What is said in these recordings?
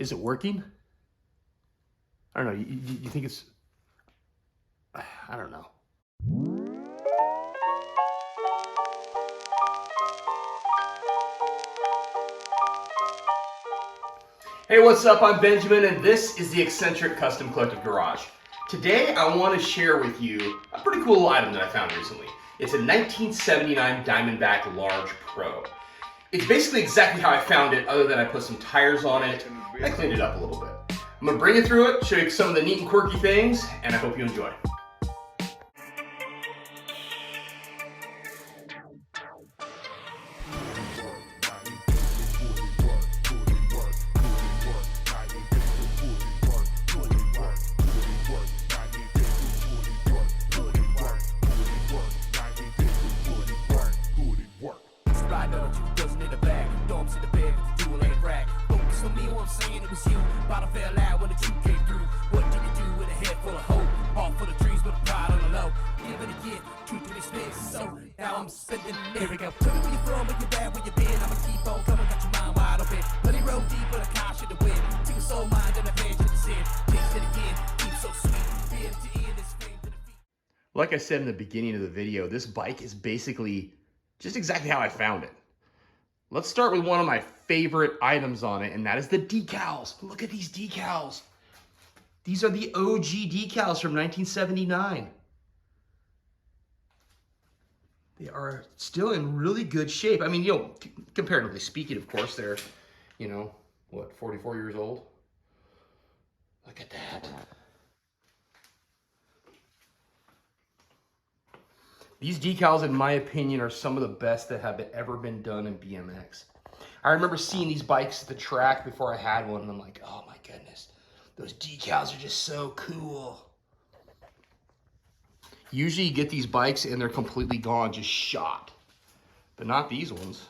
Is it working? I don't know. You think it's... I don't know. Hey, what's up? I'm Benjamin, and this is the Eccentric Custom Collective Garage. Today, I want to share with you a pretty cool item that I found recently. It's a 1979 Diamondback Large Pro. It's basically exactly how I found it, other than I put some tires on it, and I cleaned it up a little bit. I'm going to bring you through it, show you some of the neat and quirky things, and I hope you enjoy. Here we go. Tell me where you from, where you at, where you been. I'ma keep on coming, got your mind wide open. Money roll deep, but I caution to win. Take a soul mind and a page of the sin. Taste it again, keep so sweet. Be able to end this fame to the feet. Like I said in the beginning of the video, this bike is basically just exactly how I found it. Let's start with one of my favorite items on it, and that is the decals. Look at these decals. These are the OG decals from 1979. They are still in really good shape. I mean, comparatively speaking, of course, they're, what, 44 years old? Look at that. These decals, in my opinion, are some of the best that have ever been done in BMX. I remember seeing these bikes at the track before I had one, and I'm like, oh my goodness, those decals are just so cool. Usually you get these bikes and they're completely gone, just shot. But not these ones.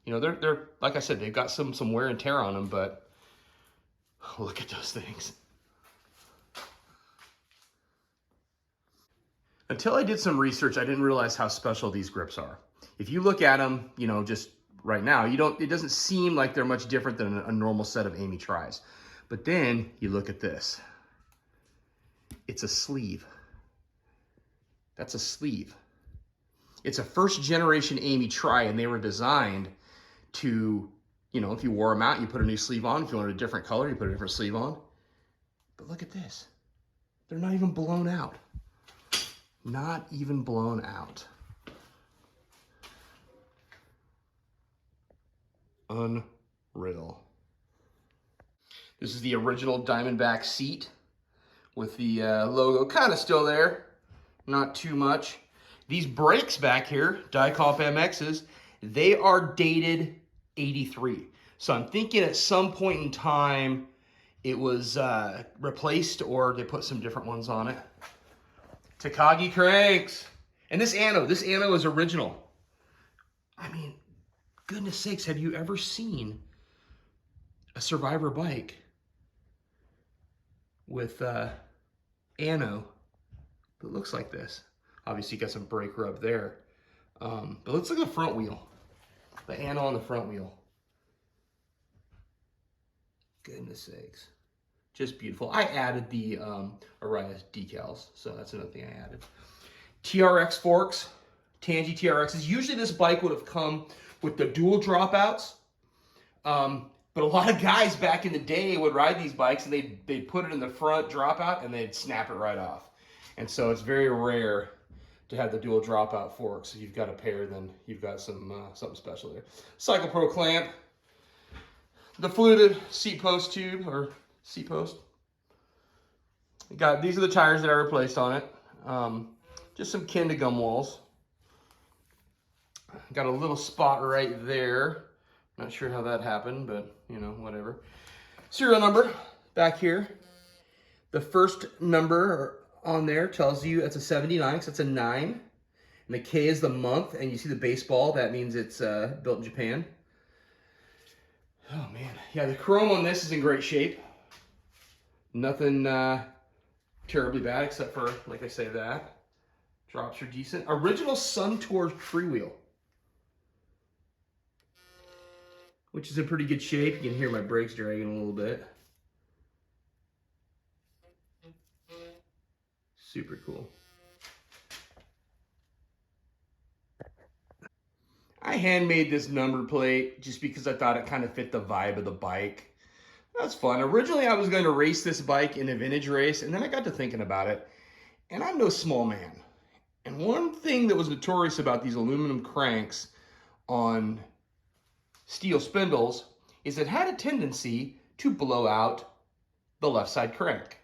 They're like I said, they've got some wear and tear on them, but look at those things. Until I did some research, I didn't realize how special these grips are. If you look at them, just right now, it doesn't seem like they're much different than a normal set of Amy tries. But then you look at this. It's a sleeve. That's a sleeve. It's a first generation Amy tri, and they were designed to, if you wore them out, you put a new sleeve on. If you wanted a different color, you put a different sleeve on. But look at this. They're not even blown out. Not even blown out. Unreal. This is the original Diamondback seat with the logo kind of still there. Not too much. These brakes back here, Dicop MXs, they are dated 83. So I'm thinking at some point in time it was replaced, or they put some different ones on it. Takagi cranks. And this ano is original. I mean, goodness sakes, have you ever seen a Survivor bike with ano that looks like this? Obviously, you got some brake rub there. But let's look at the front wheel. The ano on the front wheel. Goodness sakes. Just beautiful. I added the Arias decals, so that's another thing I added. TRX forks, Tangy TRXs. Usually this bike would have come with the dual dropouts, but a lot of guys back in the day would ride these bikes and they'd put it in the front dropout and they'd snap it right off. And so it's very rare to have the dual dropout forks. If you've got a pair, then you've got something special there. Cycle Pro clamp, the fluted seat post tube, or seat post. These are the tires that I replaced on it. Just some Kenda gum walls. Got a little spot right there. Not sure how that happened, but whatever. Serial number back here. The first number on there tells you it's a 79, so it's a 9. And the K is the month, and you see the baseball, that means it's built in Japan. Oh man, yeah, the chrome on this is in great shape. Nothing terribly bad, except for, like I say, that. Drops are decent. Original Sun Tour freewheel. which is in pretty good shape. You can hear my brakes dragging a little bit. Super cool. I handmade this number plate just because I thought it kind of fit the vibe of the bike. That's fun. Originally, I was going to race this bike in a vintage race, and then I got to thinking about it, and I'm no small man. And one thing that was notorious about these aluminum cranks on steel spindles is it had a tendency to blow out the left side crank.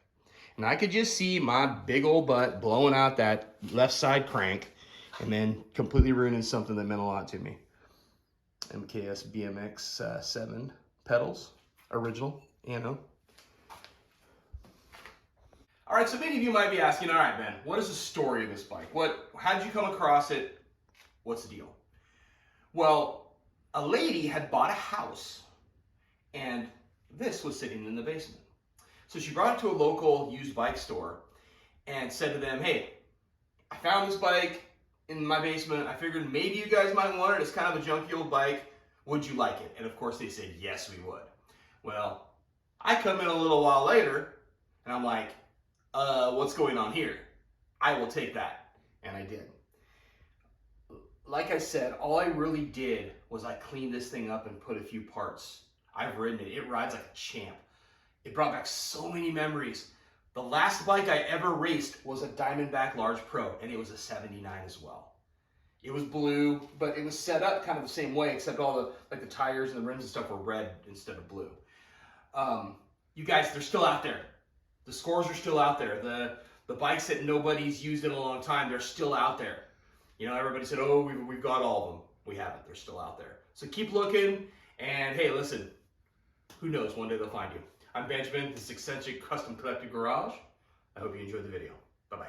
And I could just see my big old butt blowing out that left side crank and then completely ruining something that meant a lot to me. MKS BMX 7 pedals, original, All right, so many of you might be asking, all right, Ben, what is the story of this bike? How did you come across it? What's the deal? Well, a lady had bought a house and this was sitting in the basement. So she brought it to a local used bike store and said to them, hey, I found this bike in my basement. I figured maybe you guys might want it. It's kind of a junky old bike. Would you like it? And of course they said, yes, we would. Well, I come in a little while later and I'm like, what's going on here? I will take that. And I did. Like I said, all I really did was I cleaned this thing up and put a few parts. I've ridden it. It rides like a champ. It brought back so many memories. The last bike I ever raced was a Diamondback Large Pro, and it was a 79 as well. It was blue, but it was set up kind of the same way, except all the tires and the rims and stuff were red instead of blue. You guys, they're still out there. The scores are still out there. The bikes that nobody's used in a long time, they're still out there. You know, everybody said, oh, we've got all of them. We haven't. They're still out there. So keep looking, and hey, listen, who knows? One day they'll find you. I'm Benjamin, this is Eccentric Custom Collector Garage. I hope you enjoyed the video. Bye-bye.